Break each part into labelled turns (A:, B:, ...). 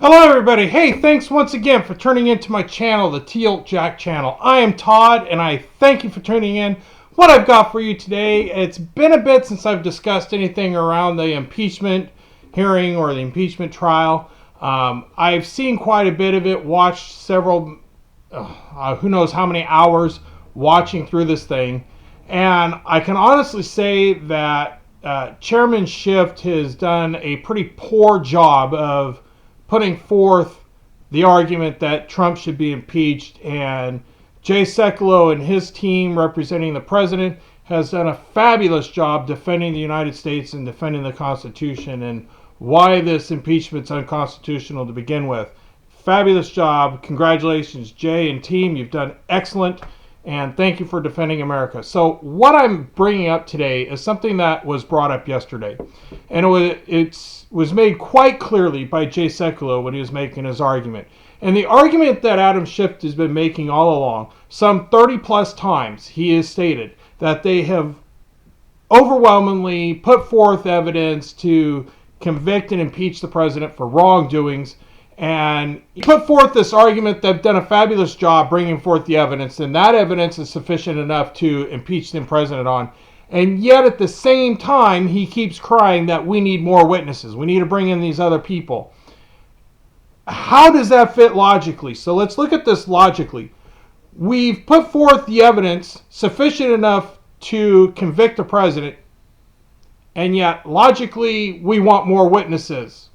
A: Hello everybody. Hey, thanks once again for tuning into my channel, the Teal Jack channel. I am Todd and I thank you for tuning in. What I've got for you today, it's been a bit since I've discussed anything around the impeachment hearing or the impeachment trial. I've seen quite a bit of it, watched several, who knows how many hours watching through this thing. And I can honestly say that Chairman Schiff has done a pretty poor job of putting forth the argument that Trump should be impeached, and Jay Sekulow and his team representing the president has done a fabulous job defending the United States and defending the Constitution and why this impeachment's unconstitutional to begin with. Fabulous job. Congratulations, Jay and team. You've done excellent, and thank you for defending America. So what I'm bringing up today is something that was brought up yesterday, and it was made quite clearly by Jay Sekulow when he was making his argument. And the argument that Adam Schiff has been making all along, some 30 plus times, he has stated that they have overwhelmingly put forth evidence to convict and impeach the president for wrongdoings. And he put forth this argument that they've done a fabulous job bringing forth the evidence, and that evidence is sufficient enough to impeach the president on. And yet at the same time, he keeps crying that we need more witnesses. We need to bring in these other people. How does that fit logically? So let's look at this logically. We've put forth the evidence sufficient enough to convict the president, and yet logically we want more witnesses.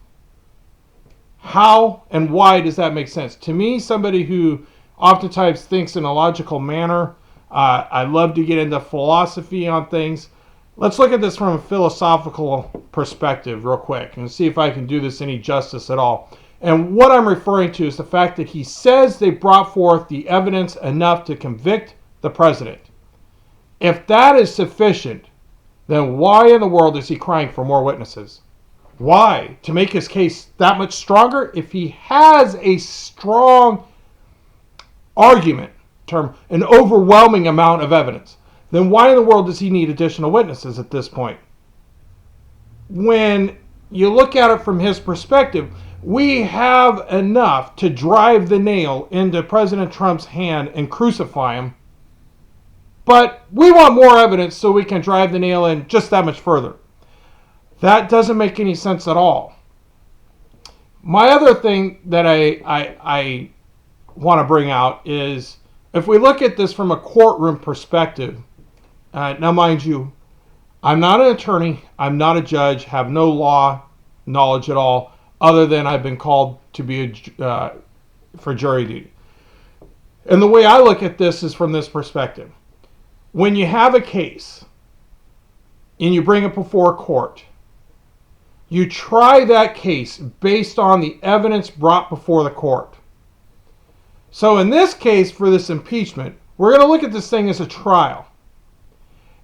A: How and why does that make sense? To me, somebody who oftentimes thinks in a logical manner, I love to get into philosophy on things. Let's look at this from a philosophical perspective real quick and see if I can do this any justice at all. And what I'm referring to is the fact that he says they brought forth the evidence enough to convict the president. If that is sufficient, then why in the world is he crying for more witnesses? Why? To make his case that much stronger? If he has a strong argument, an overwhelming amount of evidence, then why in the world does he need additional witnesses at this point? When you look at it from his perspective, we have enough to drive the nail into President Trump's hand and crucify him, but we want more evidence so we can drive the nail in just that much further. That doesn't make any sense at all. My other thing that I want to bring out is, if we look at this from a courtroom perspective, now mind you, I'm not an attorney, I'm not a judge, have no law knowledge at all, other than I've been called to be for jury duty. And the way I look at this is from this perspective. When you have a case and you bring it before a court, you try that case based on the evidence brought before the court. So in this case, for this impeachment, we're going to look at this thing as a trial.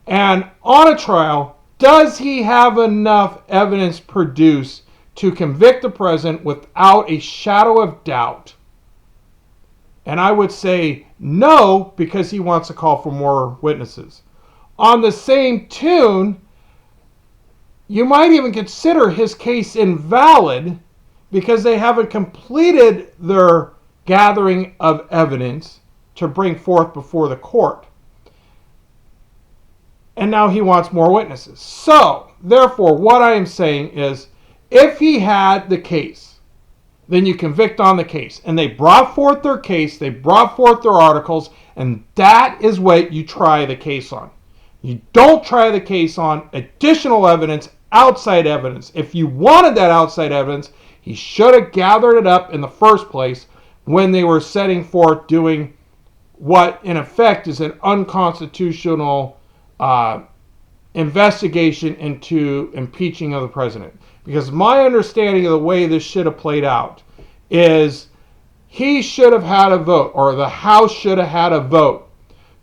A: And on a trial, does he have enough evidence produced to convict the president without a shadow of doubt? And I would say no, because he wants to call for more witnesses. On the same tune, you might even consider his case invalid because they haven't completed their gathering of evidence to bring forth before the court. And now he wants more witnesses. So, therefore, what I am saying is, if he had the case, then you convict on the case. And they brought forth their case, they brought forth their articles, and that is what you try the case on. You don't try the case on additional evidence, outside evidence. If you wanted that outside evidence, he should have gathered it up in the first place when they were setting forth doing what in effect is an unconstitutional investigation into impeaching of the president. Because my understanding of the way this should have played out is he should have had a vote, or the House should have had a vote,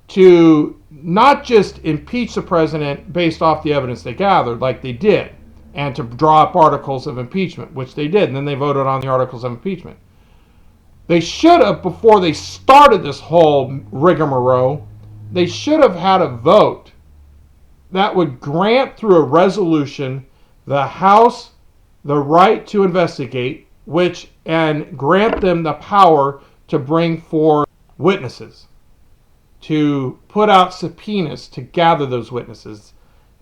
A: to not just impeach the president based off the evidence they gathered, like they did, and to draw up articles of impeachment, which they did, and then they voted on the articles of impeachment. They should have, before they started this whole rigmarole, they should have had a vote that would grant through a resolution the House the right to investigate and grant them the power to bring forth witnesses, to put out subpoenas to gather those witnesses.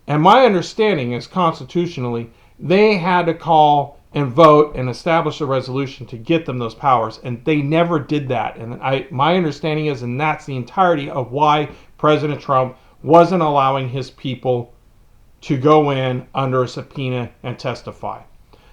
A: And my understanding is constitutionally, they had to call and vote and establish a resolution to get them those powers, and they never did that. And my understanding is, and that's the entirety of why President Trump wasn't allowing his people to go in under a subpoena and testify.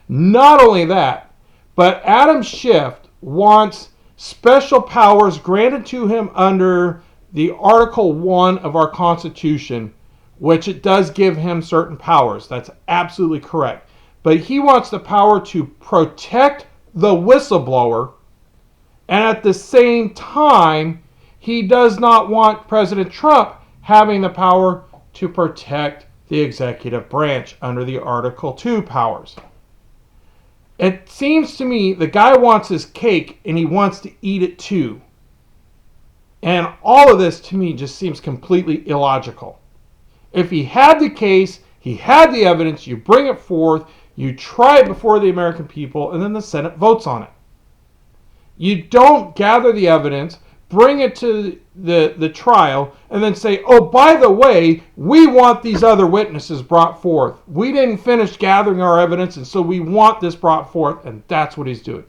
A: Not only that, but Adam Schiff wants special powers granted to him under the Article 1 of our Constitution, which it does give him certain powers. That's absolutely correct. But he wants the power to protect the whistleblower, and at the same time, he does not want President Trump having the power to protect the executive branch under the Article 2 powers. It seems to me the guy wants his cake and he wants to eat it too. And all of this to me just seems completely illogical. If he had the case, he had the evidence, you bring it forth, you try it before the American people, and then the Senate votes on it. You don't gather the evidence, bring it to the trial, and then say, oh, by the way, we want these other witnesses brought forth. We didn't finish gathering our evidence, and so we want this brought forth, and that's what he's doing.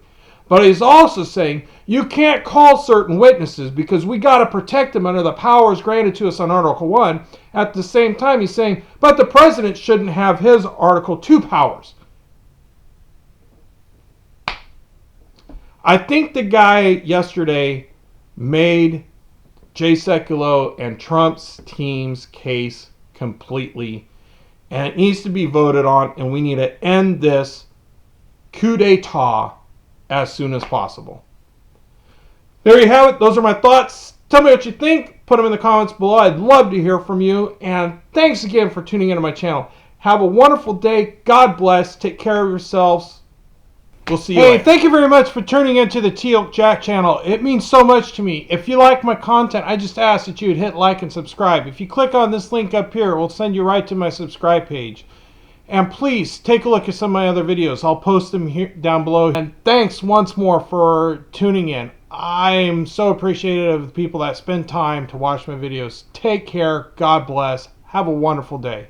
A: But he's also saying, you can't call certain witnesses because we got to protect them under the powers granted to us on Article 1. At the same time, he's saying, but the president shouldn't have his Article 2 powers. I think the guy yesterday made Jay Sekulow and Trump's team's case completely, and it needs to be voted on, and we need to end this coup d'etat as soon as possible. There you have it. Those are my thoughts. Tell me what you think. Put them in the comments below. I'd love to hear from you, and thanks again for tuning into my channel. Have a wonderful day. God bless. Take care of yourselves. We'll see you later. Hey, thank you very much for tuning into the Teal Jack channel. It means so much to me. If you like my content, I just ask that you would hit like and subscribe. If you click on this link up here, it will send you right to my subscribe page. And please take a look at some of my other videos. I'll post them here down below. And thanks once more for tuning in. I'm so appreciative of the people that spend time to watch my videos. Take care. God bless. Have a wonderful day.